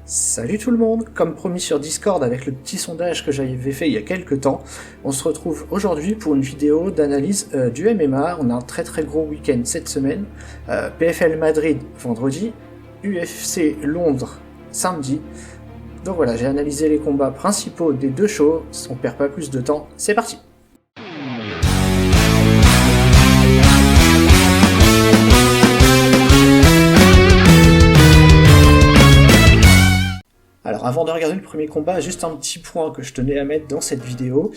Salut tout le monde. Comme promis sur Discord avec le petit sondage que j'avais fait il y a quelques temps, on se retrouve aujourd'hui pour une vidéo d'analyse du MMA. On a un très gros week-end cette semaine, PFL Madrid vendredi, UFC Londres samedi. Donc voilà, j'ai analysé les combats principaux des deux shows, on perd pas plus de temps, c'est parti. Alors avant de regarder le premier combat, juste un petit point que je tenais à mettre dans cette vidéo.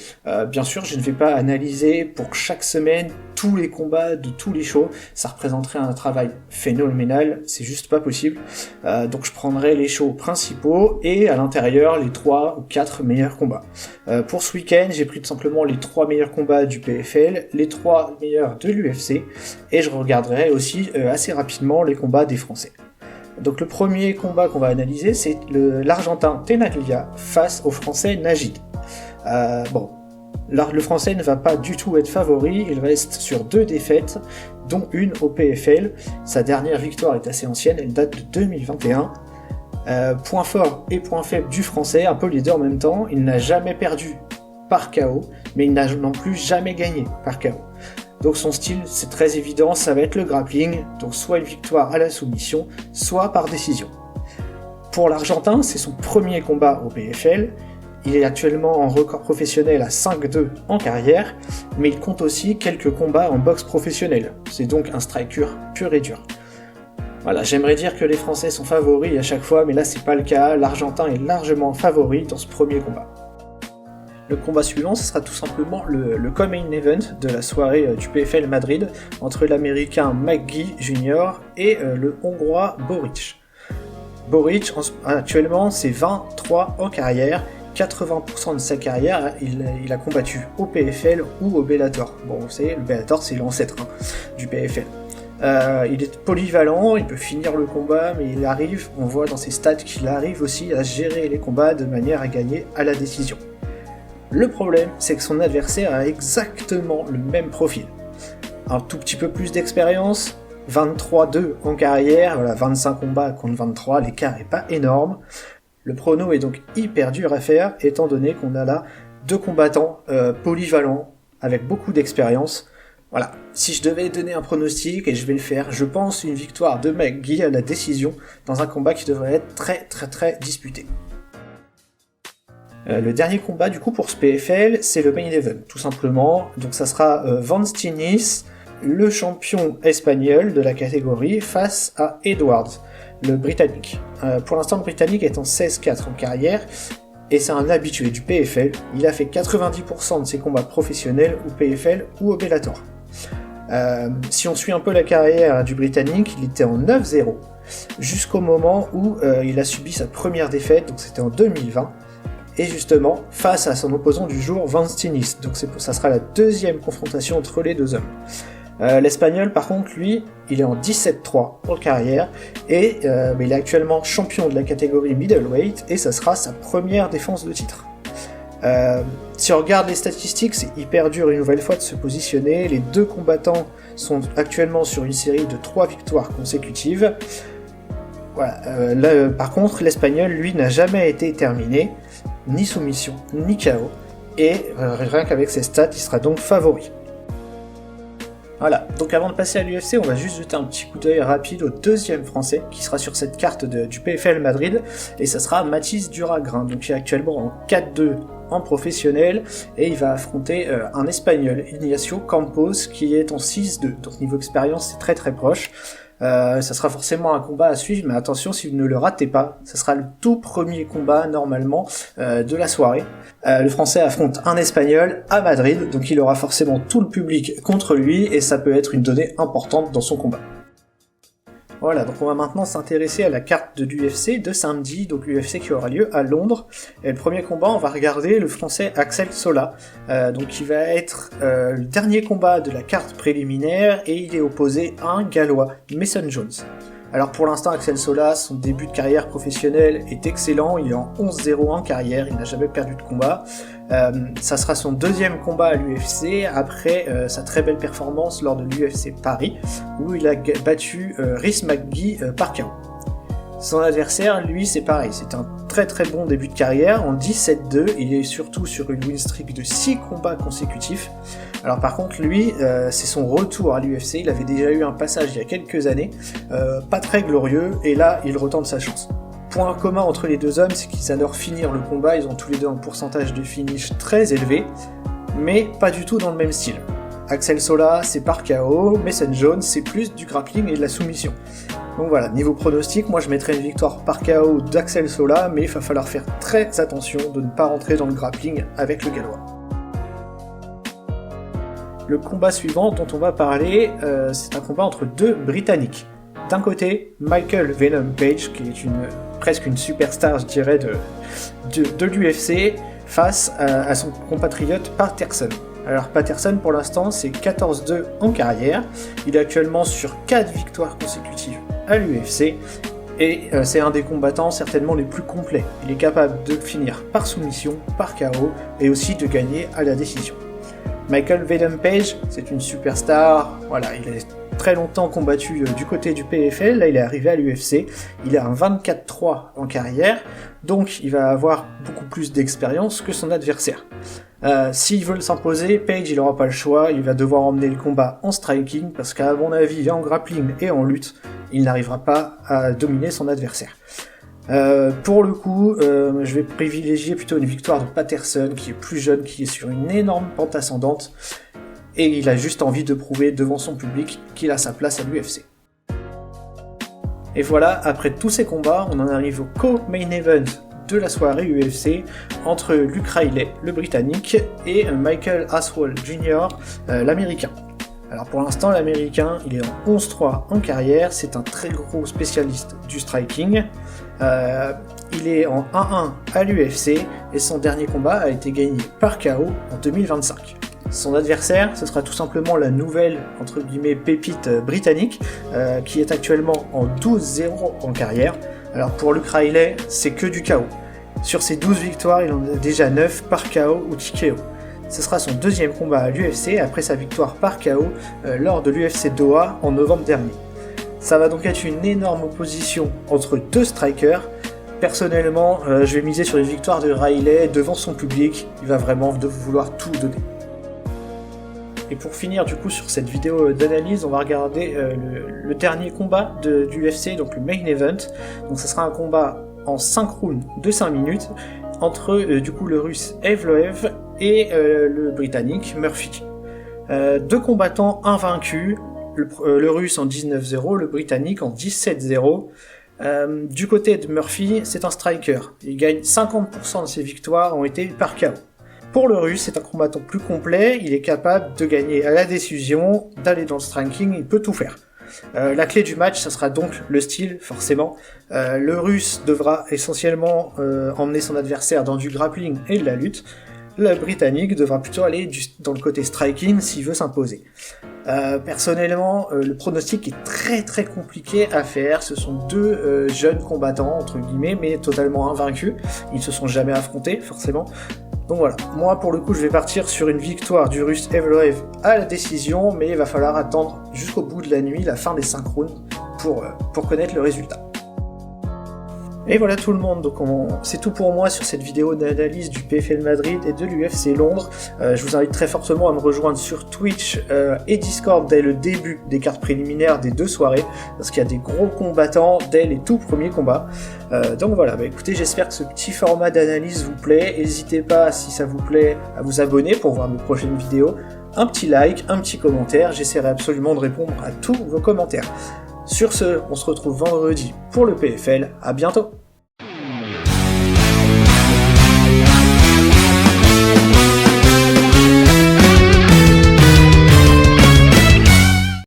Bien sûr, je ne vais pas analyser pour chaque semaine tous les combats de tous les shows, ça représenterait un travail phénoménal, c'est juste pas possible. Donc je prendrai les shows principaux et à l'intérieur les 3 ou 4 meilleurs combats. Pour ce week-end, j'ai pris tout simplement les 3 meilleurs combats du PFL, les 3 meilleurs de l'UFC, et je regarderai aussi assez rapidement les combats des Français. Donc le premier combat qu'on va analyser, c'est l'Argentin Tenaglia face au Français Najid. Le Français ne va pas du tout être favori, il reste sur 2 défaites, dont une au PFL. Sa dernière victoire est assez ancienne, elle date de 2021. Point fort et point faible du Français, un peu les deux en même temps, il n'a jamais perdu par KO, mais il n'a non plus jamais gagné par KO. Donc son style, c'est très évident, ça va être le grappling, donc soit une victoire à la soumission, soit par décision. Pour l'Argentin, c'est son premier combat au PFL, il est actuellement en record professionnel à 5-2 en carrière, mais il compte aussi quelques combats en boxe professionnelle, c'est donc un striker pur et dur. Voilà, j'aimerais dire que les Français sont favoris à chaque fois, mais là c'est pas le cas, l'Argentin est largement favori dans ce premier combat. Le combat suivant, ce sera tout simplement le co-main event de la soirée du PFL Madrid entre l'américain McGee Jr. et le hongrois Boric. Boric, actuellement, c'est 23 en carrière, 80% de sa carrière, il a combattu au PFL ou au Bellator. Bon, vous savez, le Bellator, c'est l'ancêtre du PFL. Il est polyvalent, il peut finir le combat, mais on voit dans ses stats qu'il arrive aussi à gérer les combats de manière à gagner à la décision. Le problème, c'est que son adversaire a exactement le même profil. Un tout petit peu plus d'expérience, 23-2 en carrière, voilà, 25 combats contre 23, l'écart est pas énorme. Le prono est donc hyper dur à faire, étant donné qu'on a là 2 combattants polyvalents, avec beaucoup d'expérience. Voilà, si je devais donner un pronostic, et je vais le faire, je pense une victoire de McGee à la décision, dans un combat qui devrait être très disputé. Le dernier combat du coup pour ce PFL, c'est le main event, tout simplement. Donc ça sera Vance Tinis, le champion espagnol de la catégorie, face à Edwards, le Britannique. Pour l'instant, le Britannique est en 16-4 en carrière, et c'est un habitué du PFL. Il a fait 90% de ses combats professionnels au PFL ou au Bellator. Si on suit un peu la carrière du Britannique, il était en 9-0, jusqu'au moment où il a subi sa première défaite, donc c'était en 2020. Et justement, face à son opposant du jour, Vance Tinis. Donc ça sera la deuxième confrontation entre les deux hommes. L'Espagnol, par contre, lui, il est en 17-3 en carrière, et il est actuellement champion de la catégorie middleweight, et ça sera sa première défense de titre. Si on regarde les statistiques, c'est hyper dur une nouvelle fois de se positionner. Les 2 combattants sont actuellement sur une série de 3 victoires consécutives. Voilà. Par contre, l'Espagnol, lui, n'a jamais été terminé, ni soumission, ni KO, et rien qu'avec ses stats, il sera donc favori. Voilà, donc avant de passer à l'UFC, on va juste jeter un petit coup d'œil rapide au deuxième français, qui sera sur cette carte du PFL Madrid, et ça sera Mathis Duragrin, donc il est actuellement en 4-2 en professionnel, et il va affronter un Espagnol, Ignacio Campos, qui est en 6-2, donc niveau expérience, c'est très proche. Ça sera forcément un combat à suivre, mais attention si vous ne le ratez pas, ça sera le tout premier combat normalement de la soirée. Le Français affronte un Espagnol à Madrid, donc il aura forcément tout le public contre lui, et ça peut être une donnée importante dans son combat. Voilà, donc on va maintenant s'intéresser à la carte de l'UFC de samedi, donc l'UFC qui aura lieu à Londres. Et le premier combat, on va regarder le Français Axel Sola, donc qui va être le dernier combat de la carte préliminaire, et il est opposé à un Gallois, Mason Jones. Alors pour l'instant, Axel Sola, son début de carrière professionnelle est excellent, il est en 11-0 en carrière, il n'a jamais perdu de combat. Ça sera son deuxième combat à l'UFC après sa très belle performance lors de l'UFC Paris, où il a battu Rhys McGee par KO. Son adversaire, lui, c'est pareil, c'est un très très bon début de carrière, en 17-2, il est surtout sur une win streak de 6 combats consécutifs. Alors par contre, lui, c'est son retour à l'UFC, il avait déjà eu un passage il y a quelques années, pas très glorieux, et là, il retente sa chance. Point commun entre les deux hommes, c'est qu'ils adorent finir le combat, ils ont tous les deux un pourcentage de finish très élevé, mais pas du tout dans le même style. Axel Sola, c'est par KO, Mason Jones, c'est plus du grappling et de la soumission. Donc voilà, niveau pronostic, moi je mettrais une victoire par KO d'Axel Sola, mais il va falloir faire très attention de ne pas rentrer dans le grappling avec le gallois. Le combat suivant dont on va parler, c'est un combat entre deux Britanniques. D'un côté, Michael Venom Page, qui est presque une superstar, je dirais, de l'UFC, face à son compatriote Patterson. Alors Patterson, pour l'instant, c'est 14-2 en carrière, il est actuellement sur 4 victoires consécutives à l'UFC, et c'est un des combattants certainement les plus complets. Il est capable de finir par soumission, par KO, et aussi de gagner à la décision. Michael Venom Page, c'est une superstar, voilà, il a très longtemps combattu du côté du PFL, là il est arrivé à l'UFC, il a un 24-3 en carrière, donc il va avoir beaucoup plus d'expérience que son adversaire. S'il veut s'imposer, Page il aura pas le choix, il va devoir emmener le combat en striking, parce qu'à mon avis, en grappling et en lutte, il n'arrivera pas à dominer son adversaire. Pour le coup, je vais privilégier plutôt une victoire de Patterson, qui est plus jeune, qui est sur une énorme pente ascendante, et il a juste envie de prouver devant son public qu'il a sa place à l'UFC. Et voilà, après tous ces combats, on en arrive au co-main event de la soirée UFC entre Luke Riley, le Britannique, et Michael Aswell Jr., l'Américain. Alors pour l'instant, l'Américain, il est en 11-3 en carrière, c'est un très gros spécialiste du striking. Il est en 1-1 à l'UFC et son dernier combat a été gagné par KO en 2025. Son adversaire, ce sera tout simplement la nouvelle, entre guillemets, pépite britannique, qui est actuellement en 12-0 en carrière. Alors pour Luke Riley, c'est que du KO. Sur ses 12 victoires, il en a déjà 9 par KO ou TKO. Ce sera son deuxième combat à l'UFC après sa victoire par KO lors de l'UFC Doha en novembre dernier. Ça va donc être une énorme opposition entre deux strikers. Personnellement, je vais miser sur les victoires de Riley devant son public, il va vraiment vouloir tout donner. Et pour finir du coup sur cette vidéo d'analyse, on va regarder le dernier combat du UFC, donc le main event. Donc ce sera un combat en 5 rounds de 5 minutes entre du coup le russe Evloev et le britannique Murphy. Deux combattants invaincus, le russe en 19-0, le britannique en 17-0. Du côté de Murphy, c'est un striker. Il gagne 50% de ses victoires ont été par KO. Pour le russe, c'est un combattant plus complet, il est capable de gagner à la décision, d'aller dans le striking, il peut tout faire. La clé du match, ça sera donc le style, forcément. Le russe devra essentiellement emmener son adversaire dans du grappling et de la lutte. Le britannique devra plutôt aller dans le côté striking s'il veut s'imposer. Personnellement, le pronostic est très compliqué à faire. Ce sont deux jeunes combattants, entre guillemets, mais totalement invaincus. Ils ne se sont jamais affrontés, forcément. Donc voilà, moi pour le coup je vais partir sur une victoire du russe Evloev à la décision, mais il va falloir attendre jusqu'au bout de la nuit, la fin des 5 rounds, pour connaître le résultat. Et voilà tout le monde, donc c'est tout pour moi sur cette vidéo d'analyse du PFL Madrid et de l'UFC Londres. Je vous invite très fortement à me rejoindre sur Twitch et Discord dès le début des cartes préliminaires des deux soirées, parce qu'il y a des gros combattants dès les tout premiers combats. Donc voilà, écoutez, j'espère que ce petit format d'analyse vous plaît. N'hésitez pas, si ça vous plaît, à vous abonner pour voir mes prochaines vidéos. Un petit like, un petit commentaire, j'essaierai absolument de répondre à tous vos commentaires. Sur ce, on se retrouve vendredi pour le PFL, à bientôt.